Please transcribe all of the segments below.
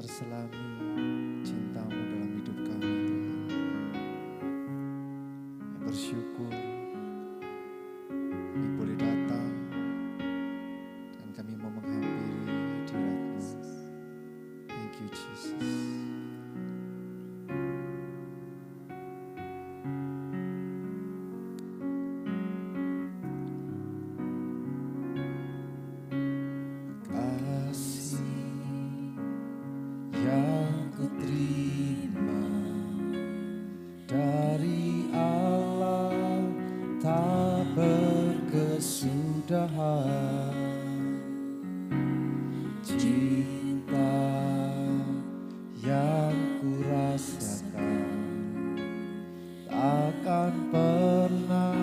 terselami cintamu dalam hidup kami Tuhan. Kami bersyukur kami boleh datang dan kami mau menghampiri hadirat-Mu. Thank you Jesus. Yang kuterima dari Allah tak berkesudahan, cinta yang kurasakan takkan pernah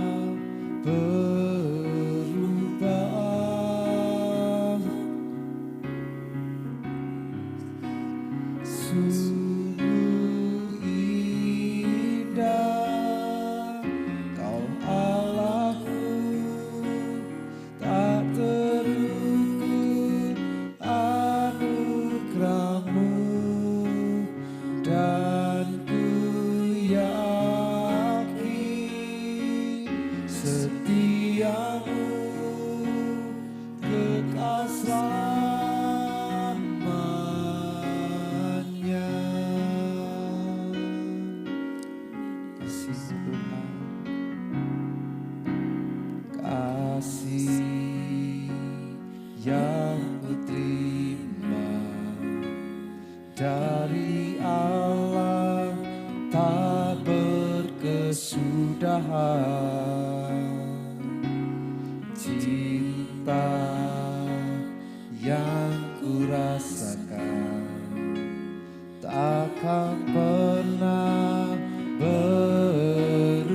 berubah. Sungguh indah Kau Allahku, tak terukur anugerah-Mu, dan ku yakin setia-Mu kekal kasih yang kuterima dari Allah tak berkesudahan, cinta yang kurasakan takkan pernah berubah.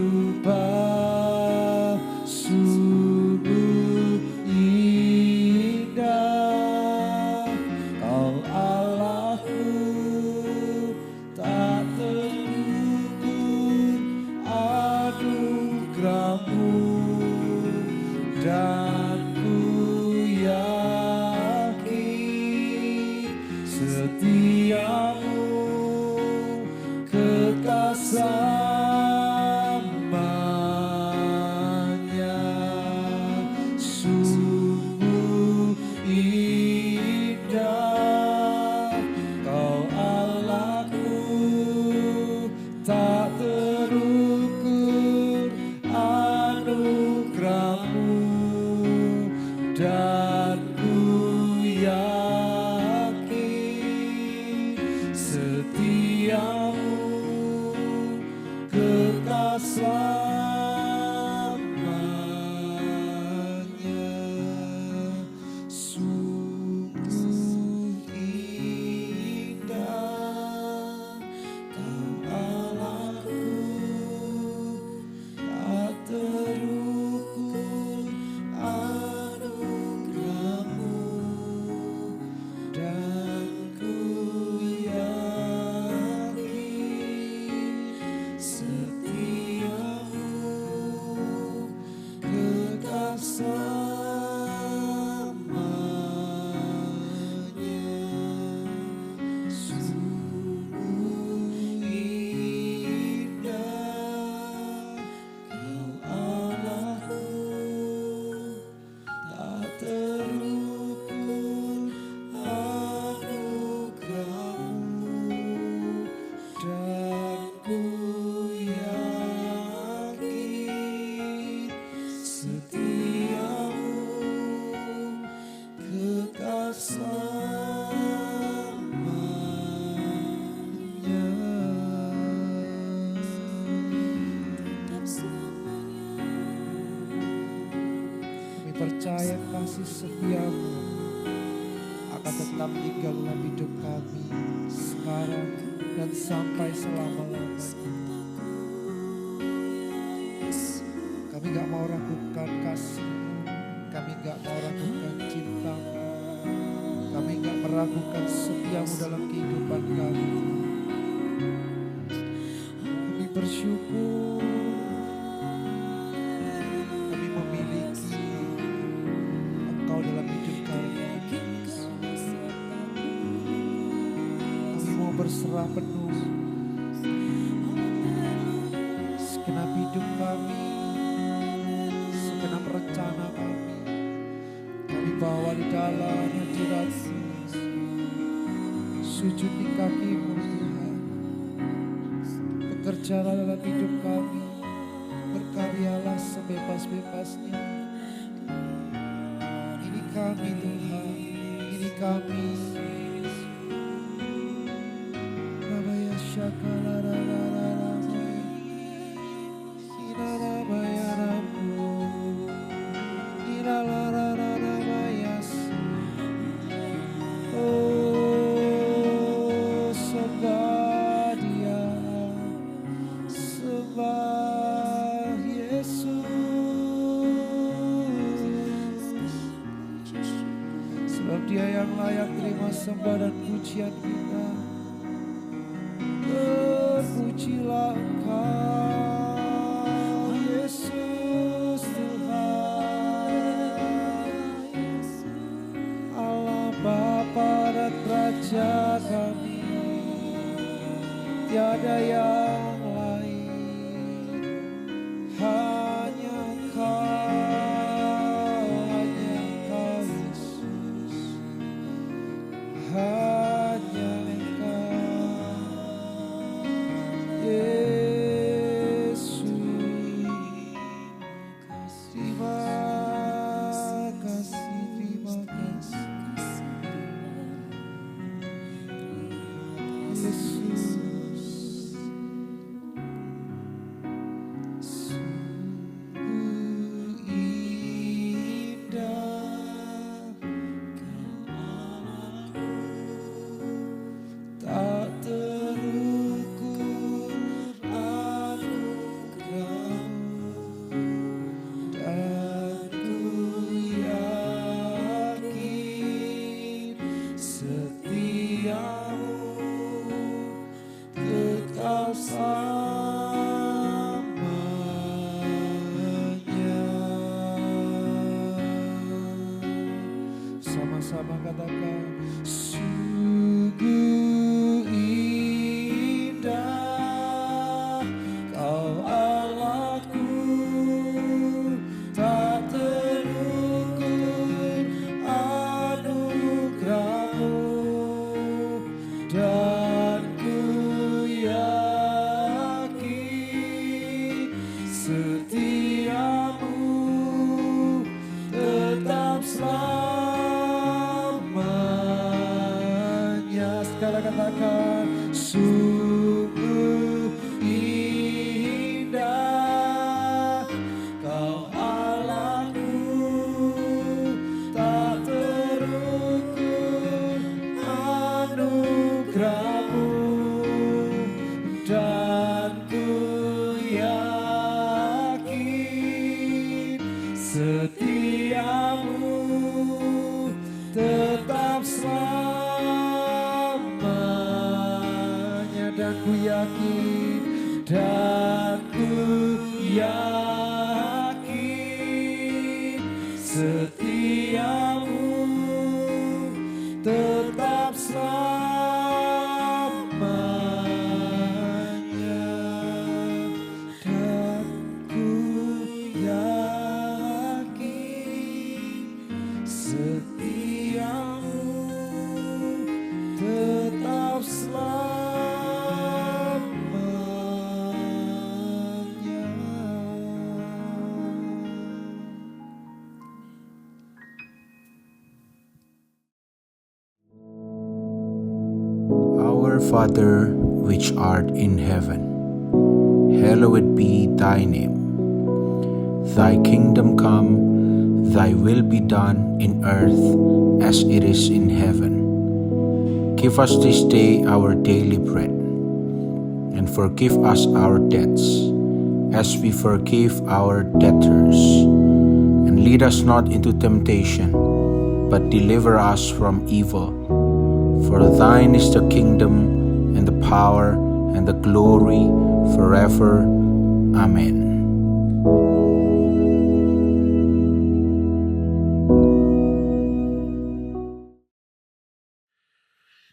Sungguh indah Kau Allahku, tak terukur anugerah-Mu, dan ku yakin setia-Mu kekal selamanya. Sungguh indah Kau Allahku, tak terukur anugerah-Mu, dan ku yakin setia-Mu kekal selamanya. Sungguh indah Kau Allahku, tak terukur anugerah-Mu, dan ku yakin setia-Mu kekal selamanya. Sungguh indah Kau Allahku, tak terukur anugerah-Mu, dan ku yakin setia-Mu kekal selamanya. Kami percaya kasih setia-Mu akan tetap tinggal dalam hidup kami sekarang dan sampai selama-lamanya. Kami gak mau ragukan kasih-Mu, kami gak mau ragukan cinta-Mu, kami gak meragukan setia-Mu dalam kehidupan kami. Kami bersyukur kami memiliki Engkau dalam hidup kami. tercurah penuh. Segenap hidup kami, segenap rencana kami bawa di dalam hadirat-Mu. Sujud di kaki-Mu Tuhan. Bekerjalah dalam hidup kami, berkaryalah sebebas-bebasnya. Ini kami Tuhan, ini kami. Rabaya Shakalarararara, Hinarabaya Rabu, Hinalarararabayas. Oh, sembah Dia, sembah Yesus. Sebab Dia yang layak terima sembah dan pujian kita. Terpujilah Engkau, Yesus Tuhan, Allah Bapa dan Raja kami. Tiada yang lain, hanya Engkau Yesus, hanya Yesus. Terima kasih, terima kasih Yesus. Sungguh indah tak terukur anugerah-Mu, dan ku yakin setia-Mu tetap selamanya. Sama-sama katakan, sungguh indah Kau Allahku, tak terukur anugerah-Mu, dan ku yakin setia-Mu tetap selamanya. Sekali katakan, sungguh indah Kau Allahku, tak terukur anugerah-Mu, dan ku yakin setia-Mu tetap selamanya. Dan ku yakin, dan ku yakin setia-Mu tetap selamanya, dan ku yakin setia-Mu tetap selamanya. Our Father, which art in heaven, hallowed be thy name. Thy kingdom come, thy will be done in earth as it is in heaven. Give us this day our daily bread, and forgive us our debts, as we forgive our debtors. And lead us not into temptation, but deliver us from evil. For thine is the kingdom, and the power, and the glory, forever. Amen.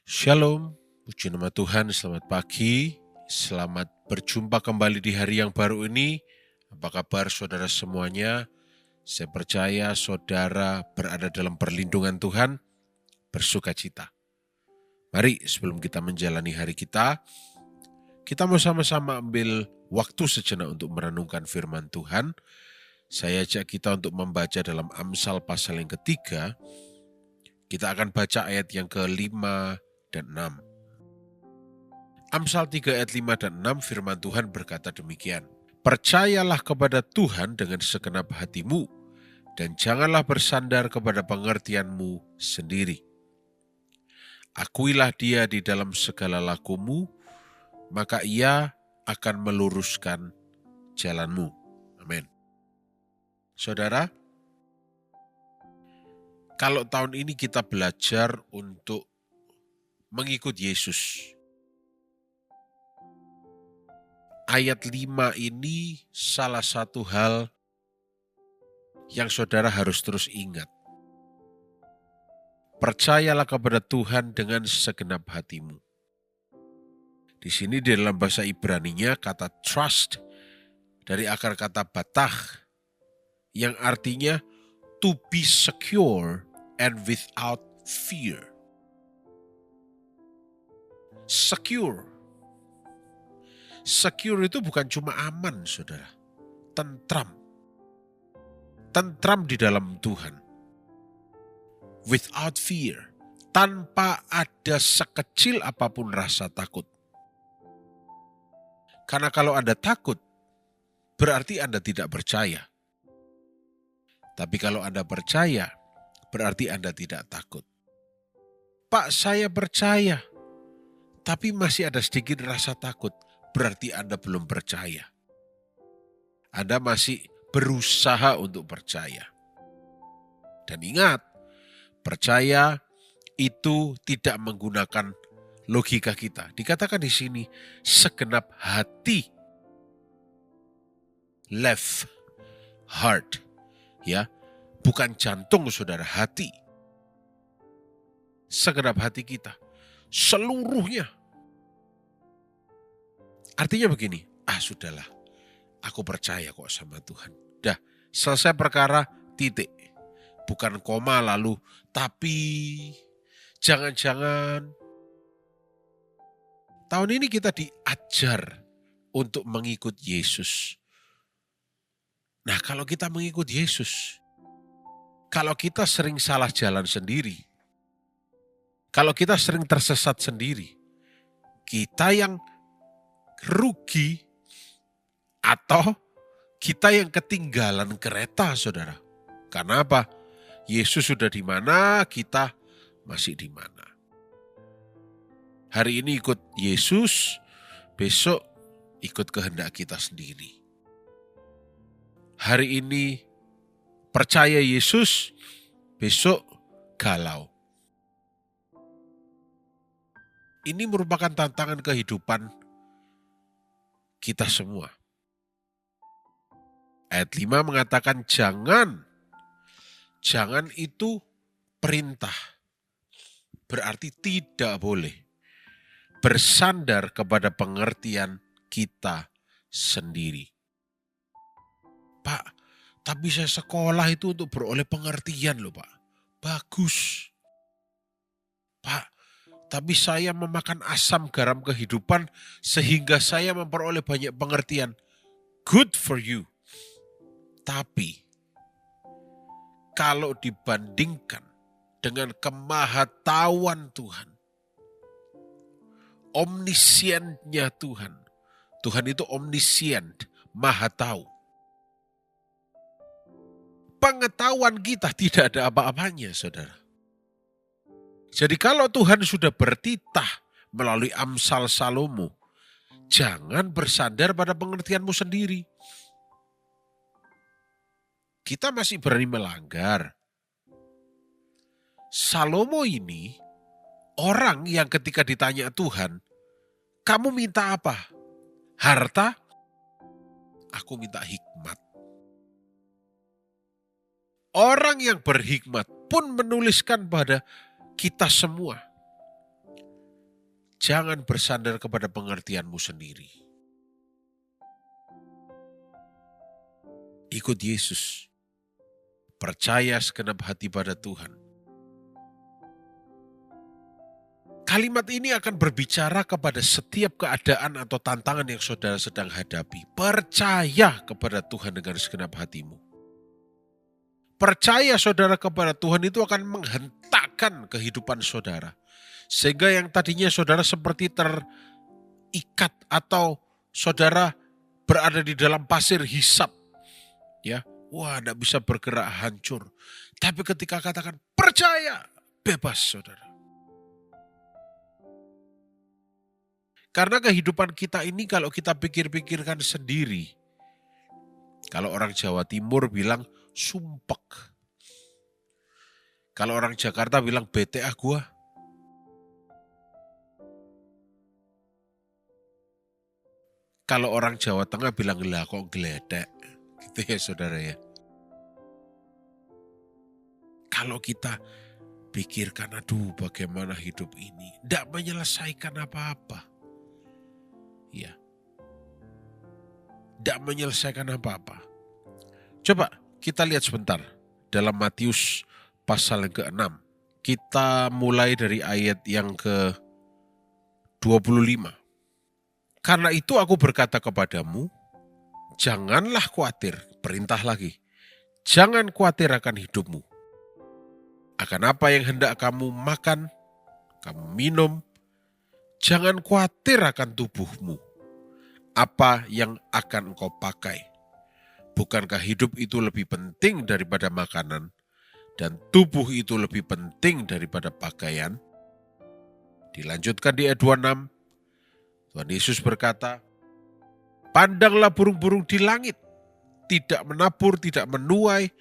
Shalom, Puji nama Tuhan, selamat pagi, selamat berjumpa kembali di hari yang baru ini. Apa kabar saudara semuanya? Saya percaya saudara berada dalam perlindungan Tuhan, bersukacita. Mari sebelum kita menjalani hari kita mau sama-sama ambil waktu sejenak untuk merenungkan firman Tuhan. Saya ajak kita untuk membaca dalam Amsal pasal yang ketiga. Kita akan baca ayat yang ke-5 dan 6. Amsal 3 ayat 5 dan 6 firman Tuhan berkata demikian. Percayalah kepada Tuhan dengan segenap hatimu, dan janganlah bersandar kepada pengertianmu sendiri. Akuilah Dia di dalam segala lakumu, maka Ia akan meluruskan jalanmu. Amin. Saudara, kalau tahun ini kita belajar untuk mengikut Yesus, ayat 5 ini salah satu hal yang saudara harus terus ingat. Percayalah kepada Tuhan dengan segenap hatimu. Di sini di dalam bahasa Ibraninya kata trust dari akar kata batach yang artinya to be secure and without fear. Secure. Secure itu bukan cuma aman, saudara. Tentram. Tentram di dalam Tuhan. Without fear. Tanpa ada sekecil apapun rasa takut. Karena kalau Anda takut, berarti Anda tidak percaya. Tapi kalau Anda percaya, berarti Anda tidak takut. Pak, saya percaya, tapi masih ada sedikit rasa takut. Berarti Anda belum percaya. Anda masih berusaha untuk percaya. Dan ingat, percaya itu tidak menggunakan logika kita. Dikatakan di sini, segenap hati. Left heart. Ya, bukan jantung saudara, hati. Segenap hati kita. Seluruhnya. Artinya begini, sudahlah, aku percaya kok sama Tuhan. Dah, selesai perkara, titik. Bukan koma lalu, tapi jangan-jangan. Tahun ini kita diajar untuk mengikut Yesus. Nah, kalau kita mengikut Yesus, kalau kita sering salah jalan sendiri, kalau kita sering tersesat sendiri, kita yang rugi atau kita yang ketinggalan kereta, saudara. Karena apa? Yesus sudah di mana, kita masih di mana. Hari ini ikut Yesus, besok ikut kehendak kita sendiri. Hari ini percaya Yesus, besok galau. Ini merupakan tantangan kehidupan kita semua. Ayat 5 mengatakan jangan. Jangan itu perintah. Berarti tidak boleh bersandar kepada pengertian kita sendiri. Pak, tapi saya sekolah itu untuk beroleh pengertian loh Pak. Bagus. Pak, tapi saya memakan asam garam kehidupan sehingga saya memperoleh banyak pengertian. Good for you. Tapi, kalau dibandingkan dengan kemahatauan Tuhan, omniscientnya Tuhan. Tuhan itu omniscient, maha tahu. Pengetahuan kita tidak ada apa-apanya, saudara. Jadi kalau Tuhan sudah bertitah melalui Amsal Salomo, jangan bersandar pada pengertianmu sendiri. Kita masih berani melanggar. Salomo ini orang yang ketika ditanya Tuhan, kamu minta apa? Harta? Aku minta hikmat. Orang yang berhikmat pun menuliskan pada kita semua. Jangan bersandar kepada pengertianmu sendiri. Ikut Yesus. Percaya segenap hati pada Tuhan. Kalimat ini akan berbicara kepada setiap keadaan atau tantangan yang saudara sedang hadapi. Percaya kepada Tuhan dengan segenap hatimu. Percaya saudara kepada Tuhan itu akan menghentakkan kehidupan saudara. Sehingga yang tadinya saudara seperti terikat atau saudara berada di dalam pasir hisap. Ya, wah, tidak bisa bergerak, hancur. Tapi ketika katakan percaya, bebas saudara. Karena kehidupan kita ini kalau kita pikir-pikirkan sendiri. Kalau orang Jawa Timur bilang sumpek. Kalau orang Jakarta bilang bete ah gua. Kalau orang Jawa Tengah bilang lah kok geledek. Gitu ya saudara ya. Kalau kita pikirkan aduh bagaimana hidup ini. Tidak menyelesaikan apa-apa. Ya. Tidak menyelesaikan apa-apa. Coba kita lihat sebentar. Dalam Matius pasal yang ke-6. Kita mulai dari ayat yang ke-25. Karena itu aku berkata kepadamu, janganlah khawatir, perintah lagi. Jangan khawatir akan hidupmu. Akan apa yang hendak kamu makan, kamu minum. Jangan khawatir akan tubuhmu. Apa yang akan engkau pakai. Bukankah hidup itu lebih penting daripada makanan, dan tubuh itu lebih penting daripada pakaian? Dilanjutkan di ayat 26. Tuhan Yesus berkata, pandanglah burung-burung di langit, tidak menabur, tidak menuai,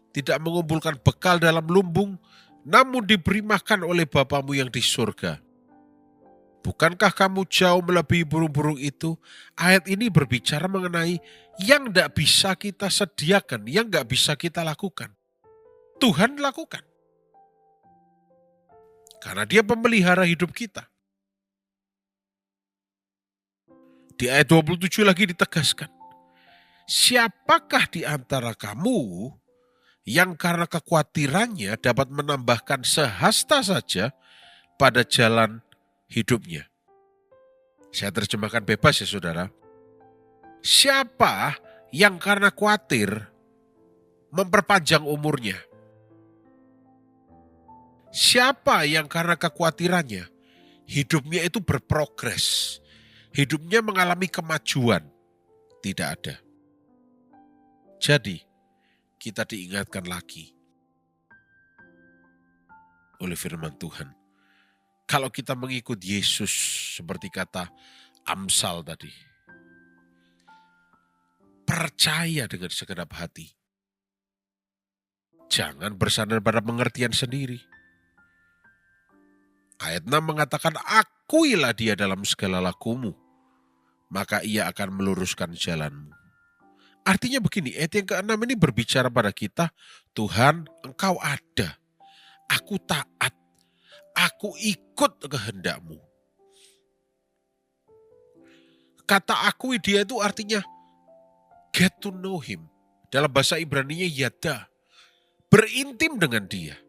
tidak mengumpulkan bekal dalam lumbung, namun diberi makan oleh Bapamu yang di surga. Bukankah kamu jauh melebihi burung-burung itu? Ayat ini berbicara mengenai yang tidak bisa kita sediakan, yang tidak bisa kita lakukan. Tuhan lakukan. Karena Dia pemelihara hidup kita. Di ayat 27 lagi ditegaskan. Siapakah di antara kamu yang karena kekhawatirannya dapat menambahkan sehasta saja pada jalan hidupnya? Saya terjemahkan bebas ya saudara. Siapa yang karena khawatir memperpanjang umurnya? Siapa yang karena kekhawatirannya hidupnya itu berprogres? Hidupnya mengalami kemajuan. Tidak ada. Jadi, kita diingatkan lagi oleh firman Tuhan. Kalau kita mengikut Yesus seperti kata Amsal tadi. Percaya dengan segenap hati. Jangan bersandar pada pengertian sendiri. Ayat 6 mengatakan, akuilah Dia dalam segala lakumu, maka Ia akan meluruskan jalanmu. Artinya begini, ayat yang ke-6 ini berbicara pada kita, Tuhan Engkau ada, aku taat, aku ikut kehendak-Mu. Kata akui Dia itu artinya get to know Him. Dalam bahasa Ibraninya yada, berintim dengan Dia.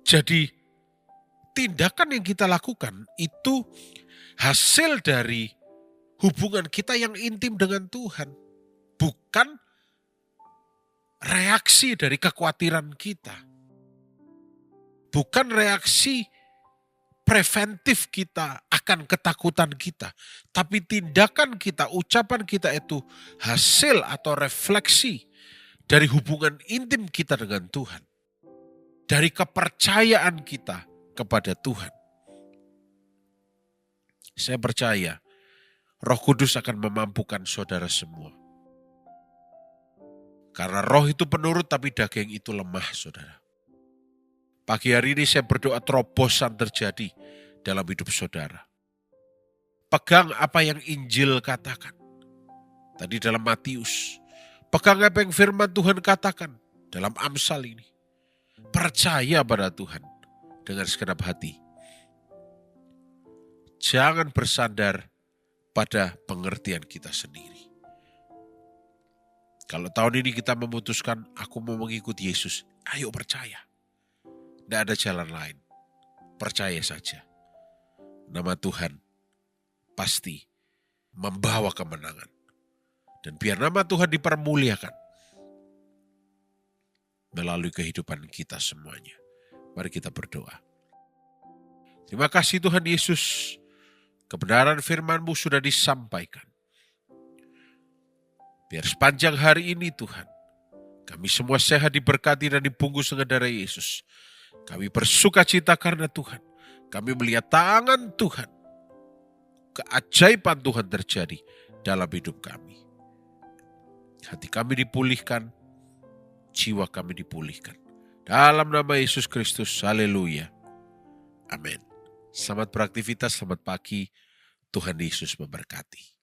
Jadi tindakan yang kita lakukan itu hasil dari hubungan kita yang intim dengan Tuhan. Bukan reaksi dari kekhawatiran kita. Bukan reaksi preventif kita akan ketakutan kita. Tapi tindakan kita, ucapan kita itu hasil atau refleksi dari hubungan intim kita dengan Tuhan. Dari kepercayaan kita kepada Tuhan. Saya percaya Roh Kudus akan memampukan saudara semua. Karena roh itu penurut tapi daging itu lemah saudara. Pagi hari ini saya berdoa terobosan terjadi dalam hidup saudara. Pegang apa yang Injil katakan. Tadi dalam Matius. Pegang apa yang firman Tuhan katakan dalam Amsal ini. Percaya pada Tuhan. dengan segenap hati. Jangan bersandar pada pengertian kita sendiri. Kalau tahun ini kita memutuskan, aku mau mengikuti Yesus, ayo percaya. Tidak ada jalan lain. Percaya saja. Nama Tuhan pasti membawa kemenangan. Dan biar nama Tuhan dipermuliakan melalui kehidupan kita semuanya. Mari kita berdoa. Terima kasih Tuhan Yesus. Kebenaran firman-Mu sudah disampaikan. Biar sepanjang hari ini Tuhan, kami semua sehat, diberkati dan dibungkus dengan darah Yesus. Kami bersuka cita karena Tuhan. Kami melihat tangan Tuhan. Keajaiban Tuhan terjadi dalam hidup kami. Hati kami dipulihkan, jiwa kami dipulihkan. Dalam nama Yesus Kristus, haleluya. Amin. Selamat beraktivitas, selamat pagi. Tuhan Yesus memberkati.